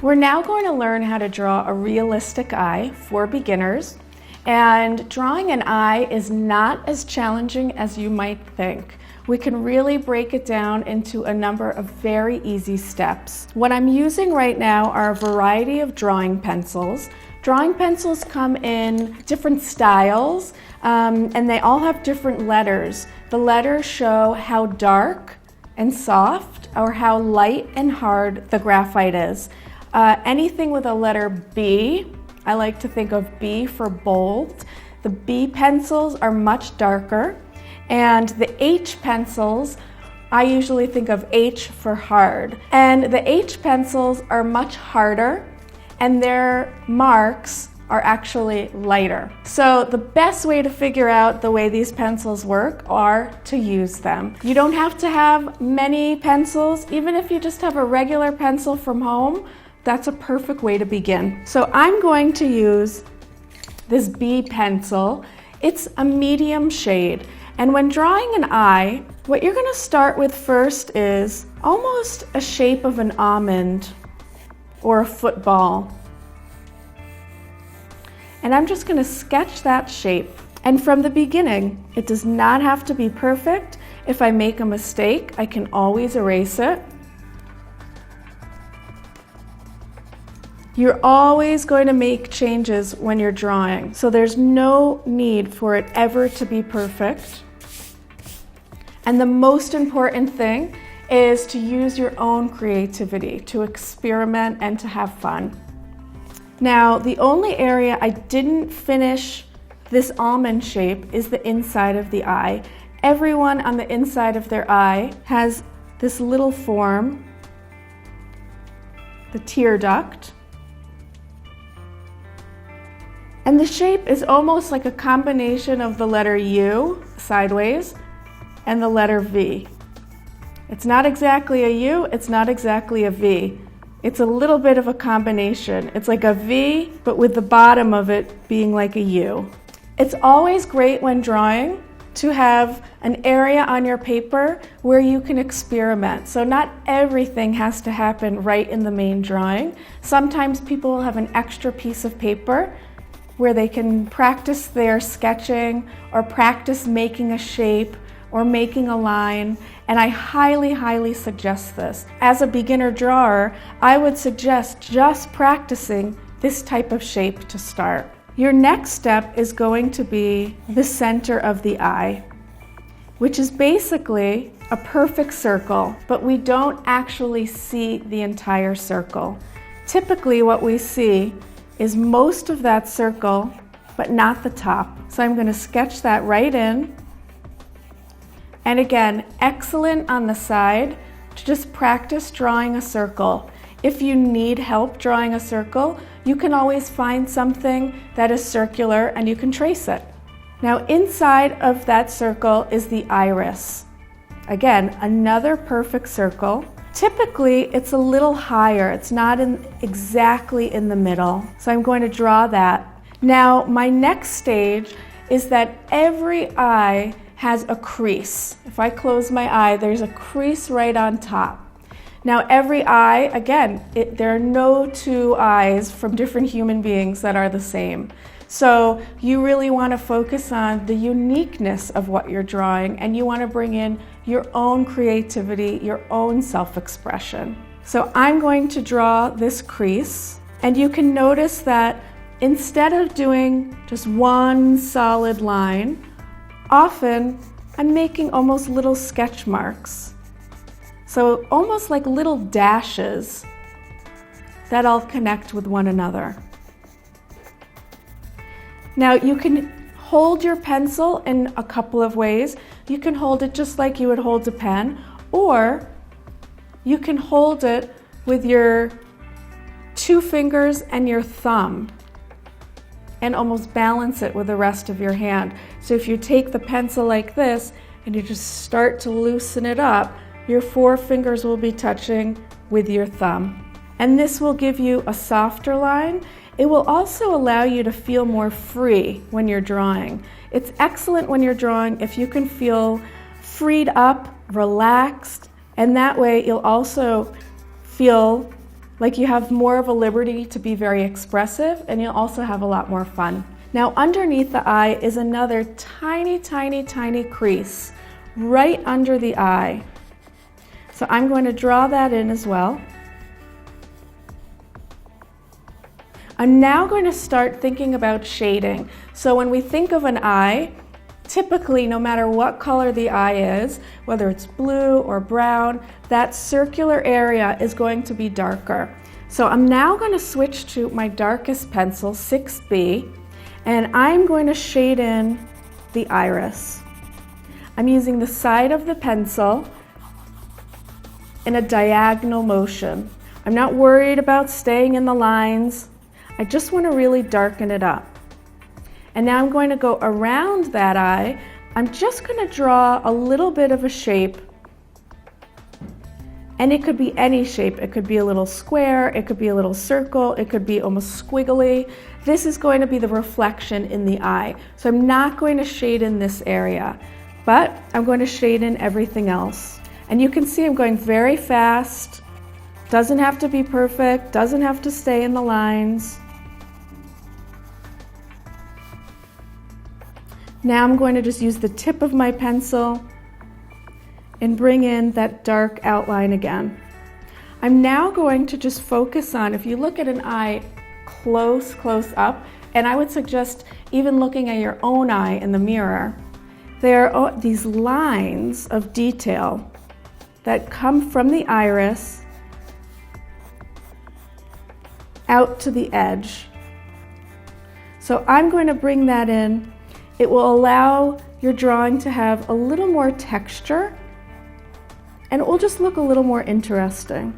We're now going to learn how to draw a realistic eye for beginners. And drawing an eye is not as challenging as you might think. We can really break it down into a number of very easy steps. What I'm using right now are a variety of drawing pencils. Drawing pencils come in different styles, and they all have different letters. The letters show how dark and soft or how light and hard the graphite is. Anything with a letter B, I like to think of B for bold. The B pencils are much darker, and the H pencils, I usually think of H for hard. And the H pencils are much harder, and their marks are actually lighter. So the best way to figure out the way these pencils work are to use them. You don't have to have many pencils. Even if you just have a regular pencil from home, that's a perfect way to begin. So I'm going to use this B pencil. It's a medium shade. And when drawing an eye, what you're going to start with first is almost a shape of an almond or a football. And I'm just going to sketch that shape. And from the beginning, it does not have to be perfect. If I make a mistake, I can always erase it. You're always going to make changes when you're drawing, so there's no need for it ever to be perfect. And the most important thing is to use your own creativity, to experiment and to have fun. Now, the only area I didn't finish this almond shape is the inside of the eye. Everyone on the inside of their eye has this little form, the tear duct. And the shape is almost like a combination of the letter U, sideways, and the letter V. It's not exactly a U, it's not exactly a V. It's a little bit of a combination. It's like a V, but with the bottom of it being like a U. It's always great when drawing to have an area on your paper where you can experiment. So not everything has to happen right in the main drawing. Sometimes people will have an extra piece of paper where they can practice their sketching or practice making a shape or making a line, and I highly, highly suggest this. As a beginner drawer, I would suggest just practicing this type of shape to start. Your next step is going to be the center of the eye, which is basically a perfect circle, but we don't actually see the entire circle. Typically what we see is most of that circle, but not the top. So I'm going to sketch that right in. And again, excellent on the side to just practice drawing a circle. If you need help drawing a circle, you can always find something that is circular and you can trace it. Now inside of that circle is the iris. Again, another perfect circle. Typically, it's a little higher. It's not exactly in the middle. So I'm going to draw that. Now, my next stage is that every eye has a crease. If I close my eye, there's a crease right on top. Now, every eye, again, there are no two eyes from different human beings that are the same. So you really want to focus on the uniqueness of what you're drawing, and you want to bring in your own creativity, your own self-expression. So I'm going to draw this crease, and you can notice that instead of doing just one solid line, often I'm making almost little sketch marks. So almost like little dashes that all connect with one another. Now you can hold your pencil in a couple of ways. You can hold it just like you would hold a pen, or you can hold it with your 2 fingers and your thumb and almost balance it with the rest of your hand. So if you take the pencil like this and you just start to loosen it up, your 4 fingers will be touching with your thumb. And this will give you a softer line. It will also allow you to feel more free when you're drawing. It's excellent when you're drawing if you can feel freed up relaxed, and that way you'll also feel like you have more of a liberty to be very expressive, and you'll also have a lot more fun. Now underneath the eye is another tiny, tiny, tiny crease right under the eye. So I'm going to draw that in as well. I'm now going to start thinking about shading. So when we think of an eye, typically no matter what color the eye is, whether it's blue or brown, that circular area is going to be darker. So I'm now going to switch to my darkest pencil, 6B, and I'm going to shade in the iris. I'm using the side of the pencil in a diagonal motion. I'm not worried about staying in the lines. I just want to really darken it up. And now I'm going to go around that eye. I'm just going to draw a little bit of a shape. And it could be any shape. It could be a little square, it could be a little circle, it could be almost squiggly. This is going to be the reflection in the eye. So I'm not going to shade in this area, but I'm going to shade in everything else. And you can see I'm going very fast. Doesn't have to be perfect, doesn't have to stay in the lines. Now I'm going to just use the tip of my pencil and bring in that dark outline again. I'm now going to just focus on, if you look at an eye close up, and I would suggest even looking at your own eye in the mirror, there are these lines of detail that come from the iris out to the edge. So I'm going to bring that in. It will allow your drawing to have a little more texture, and it will just look a little more interesting.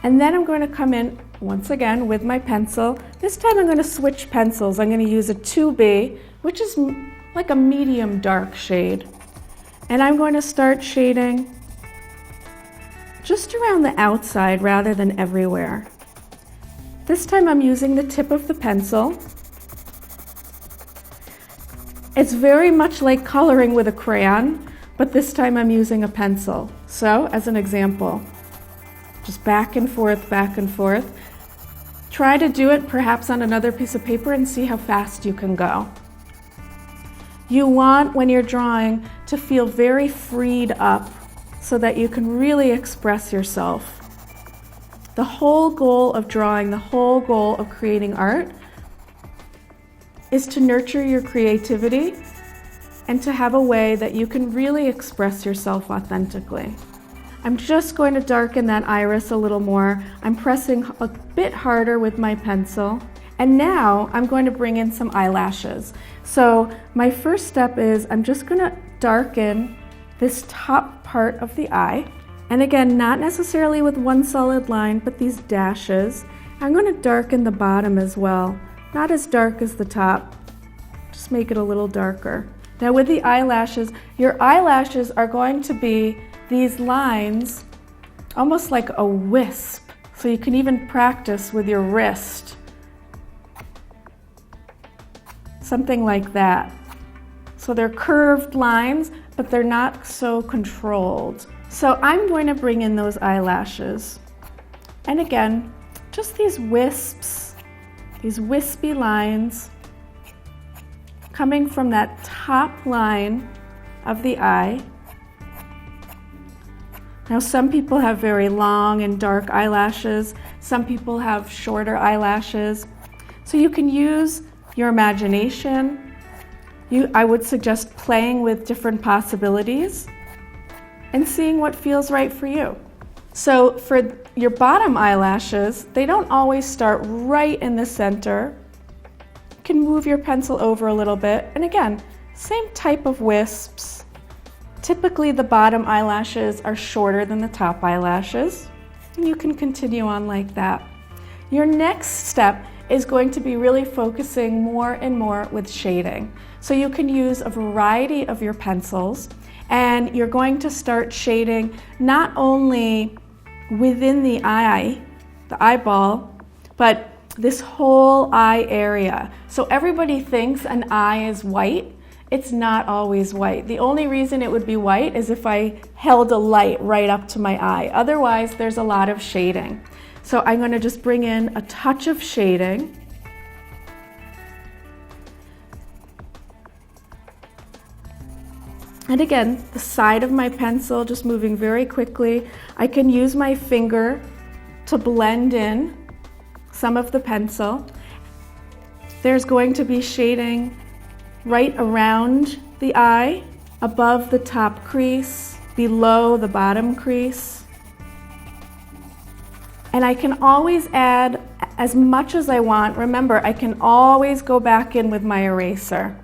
And then I'm going to come in once again with my pencil. This time I'm going to switch pencils. I'm going to use a 2B, which is like a medium dark shade. And I'm going to start shading just around the outside rather than everywhere. This time I'm using the tip of the pencil. It's very much like coloring with a crayon, but this time I'm using a pencil. So, as an example, just back and forth, back and forth. Try to do it perhaps on another piece of paper and see how fast you can go. You want, when you're drawing, to feel very freed up so that you can really express yourself. The whole goal of drawing, the whole goal of creating art is to nurture your creativity and to have a way that you can really express yourself authentically. I'm just going to darken that iris a little more. I'm pressing a bit harder with my pencil. And now I'm going to bring in some eyelashes. So my first step is I'm just going to darken this top part of the eye. And again, not necessarily with one solid line, but these dashes. I'm going to darken the bottom as well. Not as dark as the top, just make it a little darker. Now with the eyelashes, your eyelashes are going to be these lines, almost like a wisp. So you can even practice with your wrist. Something like that. So they're curved lines, but they're not so controlled. So I'm going to bring in those eyelashes. And again, just these wisps, these wispy lines coming from that top line of the eye. Now some people have very long and dark eyelashes. Some people have shorter eyelashes. So you can use your imagination. I would suggest playing with different possibilities and seeing what feels right for you. So for your bottom eyelashes, they don't always start right in the center. You can move your pencil over a little bit. And again, same type of wisps. Typically the bottom eyelashes are shorter than the top eyelashes. And you can continue on like that. Your next step is going to be really focusing more and more with shading. So you can use a variety of your pencils, and you're going to start shading not only within the eye, the eyeball, but this whole eye area. So everybody thinks an eye is white, it's not always white. The only reason it would be white is if I held a light right up to my eye. Otherwise, there's a lot of shading. So I'm going to just bring in a touch of shading. And again, the side of my pencil, just moving very quickly. I can use my finger to blend in some of the pencil. There's going to be shading right around the eye, above the top crease, below the bottom crease. And I can always add as much as I want. Remember, I can always go back in with my eraser.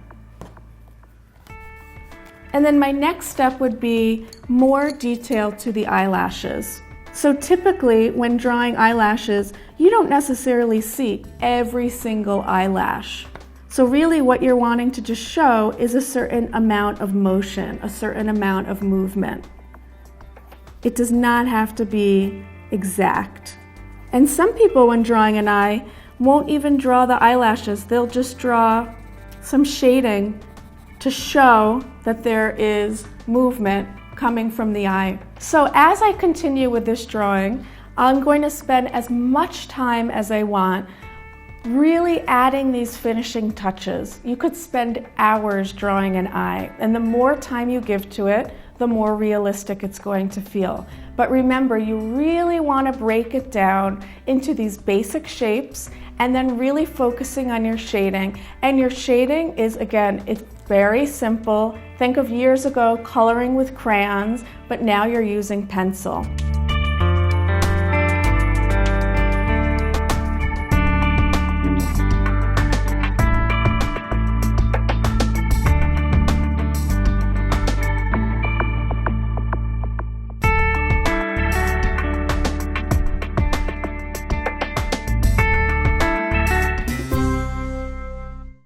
And then my next step would be more detail to the eyelashes. So typically when drawing eyelashes, you don't necessarily see every single eyelash. So really what you're wanting to just show is a certain amount of motion, a certain amount of movement. It does not have to be exact. And some people when drawing an eye won't even draw the eyelashes. They'll just draw some shading to show that there is movement coming from the eye. So as I continue with this drawing, I'm going to spend as much time as I want really adding these finishing touches. You could spend hours drawing an eye, and the more time you give to it, the more realistic it's going to feel. But remember, you really want to break it down into these basic shapes and then really focusing on your shading. And your shading is, again, it's very simple. Think of years ago coloring with crayons, but now you're using pencil.